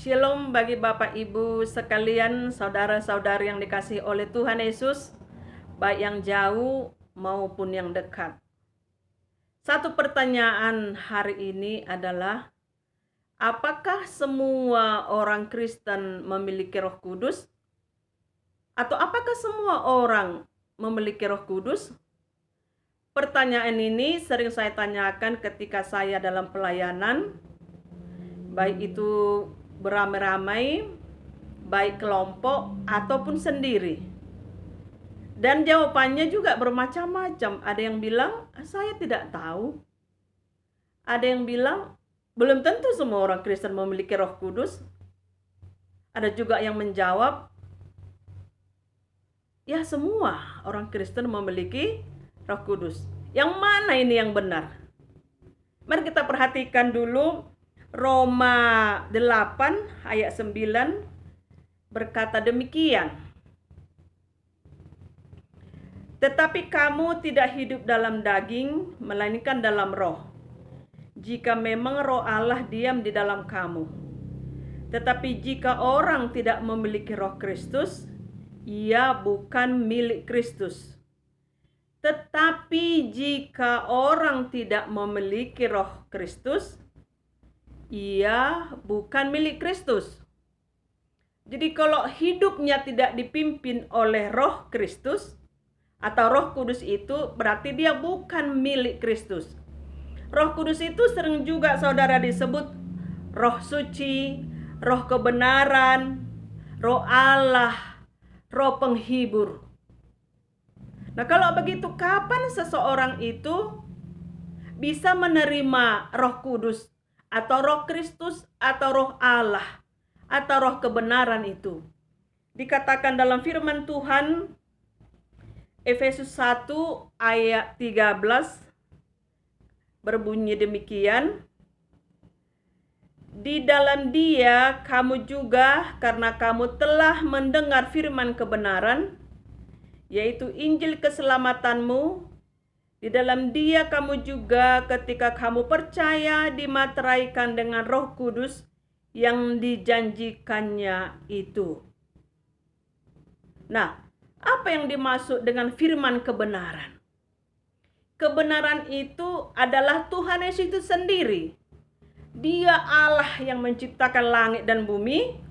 Shalom bagi Bapak Ibu sekalian, saudara-saudari yang dikasihi oleh Tuhan Yesus, baik yang jauh maupun yang dekat. Satu pertanyaan hari ini adalah, apakah semua orang Kristen memiliki Roh Kudus? Atau apakah semua orang memiliki Roh Kudus? Pertanyaan ini sering saya tanyakan ketika saya dalam pelayanan, baik itu beramai-ramai, baik kelompok ataupun sendiri. Dan jawabannya juga bermacam-macam. Ada yang bilang, saya tidak tahu. Ada yang bilang, belum tentu semua orang Kristen memiliki Roh Kudus. Ada juga yang menjawab, ya semua orang Kristen memiliki Roh Kudus. Yang mana ini yang benar? Mari kita perhatikan dulu Roma 8 ayat 9 berkata demikian. Tetapi kamu tidak hidup dalam daging, melainkan dalam roh. Jika memang roh Allah diam di dalam kamu. Tetapi jika orang tidak memiliki roh Kristus, ia bukan milik Kristus. Tetapi jika orang tidak memiliki roh Kristus, ia bukan milik Kristus. Jadi kalau hidupnya tidak dipimpin oleh Roh Kristus atau Roh Kudus itu berarti dia bukan milik Kristus. Roh Kudus itu sering juga saudara disebut Roh Suci, Roh Kebenaran, Roh Allah, Roh Penghibur. Nah, kalau begitu kapan seseorang itu bisa menerima Roh Kudus atau Roh Kristus atau Roh Allah atau Roh kebenaran itu? Dikatakan dalam firman Tuhan Efesus 1 ayat 13 berbunyi demikian. Di dalam Dia kamu juga, karena kamu telah mendengar firman kebenaran, yaitu Injil keselamatanmu. Di dalam Dia kamu juga ketika kamu percaya dimateraikan dengan Roh Kudus yang dijanjikannya itu. Nah, apa yang dimaksud dengan firman kebenaran? Kebenaran itu adalah Tuhan Yesus itu sendiri. Dia Allah yang menciptakan langit dan bumi.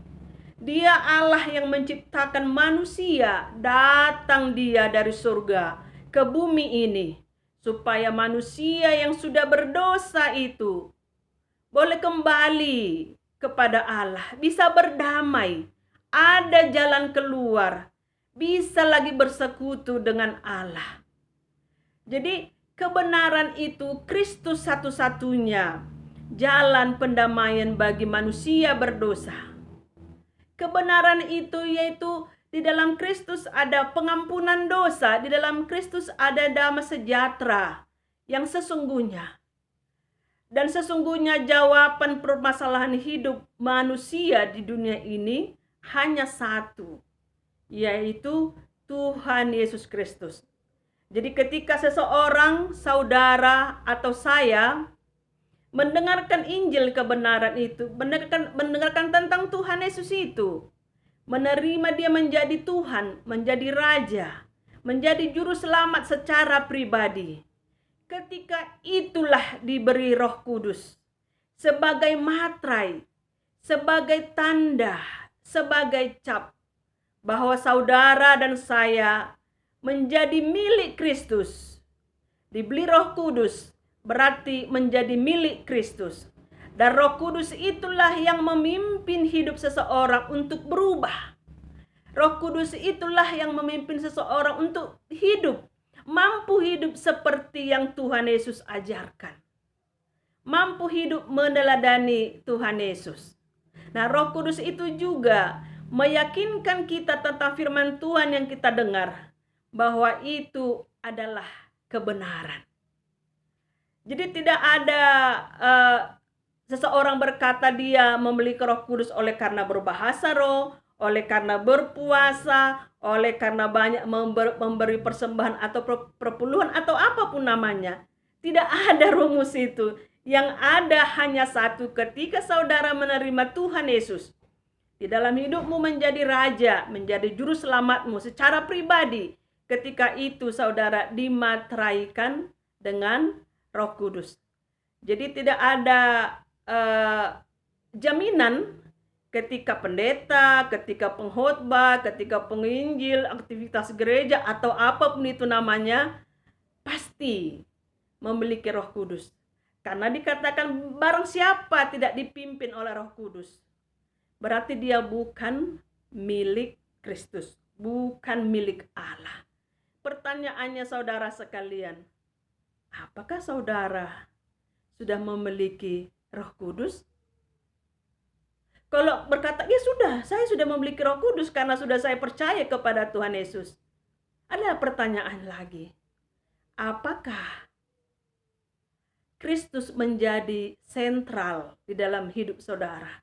Dia Allah yang menciptakan manusia. Datang Dia dari surga ke bumi ini, supaya manusia yang sudah berdosa itu boleh kembali kepada Allah, bisa berdamai, ada jalan keluar, bisa lagi bersekutu dengan Allah. Jadi kebenaran itu Kristus satu-satunya jalan pendamaian bagi manusia berdosa. Kebenaran itu yaitu di dalam Kristus ada pengampunan dosa, di dalam Kristus ada damai sejahtera yang sesungguhnya. Dan sesungguhnya jawaban permasalahan hidup manusia di dunia ini hanya satu, yaitu Tuhan Yesus Kristus. Jadi ketika seseorang, saudara atau saya mendengarkan Injil kebenaran itu, mendengarkan tentang Tuhan Yesus itu, menerima Dia menjadi Tuhan, menjadi Raja, menjadi Juru Selamat secara pribadi. Ketika itulah diberi Roh Kudus sebagai materai, sebagai tanda, sebagai cap bahwa saudara dan saya menjadi milik Kristus. Diberi Roh Kudus berarti menjadi milik Kristus. Dan Roh Kudus itulah yang memimpin hidup seseorang untuk berubah. Roh Kudus itulah yang memimpin seseorang untuk hidup, mampu hidup seperti yang Tuhan Yesus ajarkan. Mampu hidup meneladani Tuhan Yesus. Nah, Roh Kudus itu juga meyakinkan kita tentang firman Tuhan yang kita dengar, bahwa itu adalah kebenaran. Jadi tidak ada seseorang berkata dia memiliki Roh Kudus oleh karena berbahasa roh, oleh karena berpuasa, oleh karena banyak memberi persembahan atau perpuluhan atau apapun namanya. Tidak ada rumus itu. Yang ada hanya satu, ketika saudara menerima Tuhan Yesus, di dalam hidupmu menjadi raja, menjadi juru selamatmu secara pribadi. Ketika itu saudara dimateraikan dengan Roh Kudus. Jadi tidak ada jaminan ketika pendeta, ketika pengkhotbah, ketika penginjil, aktivitas gereja atau apapun itu namanya, pasti memiliki Roh Kudus. Karena dikatakan barang siapa tidak dipimpin oleh Roh Kudus, berarti dia bukan milik Kristus, bukan milik Allah. Pertanyaannya saudara sekalian, apakah saudara sudah memiliki Roh Kudus? Kalau berkata, ya sudah, saya sudah memiliki Roh Kudus karena sudah saya percaya kepada Tuhan Yesus. Ada pertanyaan lagi. Apakah Kristus menjadi sentral di dalam hidup saudara?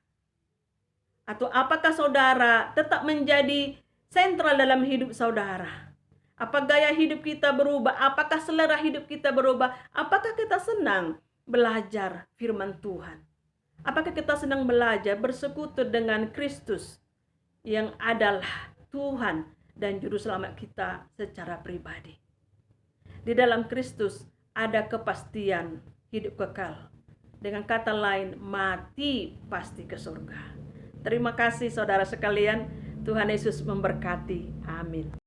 Atau apakah saudara tetap menjadi sentral dalam hidup saudara? Apa gaya hidup kita berubah? Apakah selera hidup kita berubah? Apakah kita senang belajar firman Tuhan? Apakah kita senang belajar bersekutu dengan Kristus yang adalah Tuhan dan Juru Selamat kita secara pribadi? Di dalam Kristus ada kepastian hidup kekal. Dengan kata lain, mati pasti ke surga. Terima kasih saudara sekalian. Tuhan Yesus memberkati. Amin.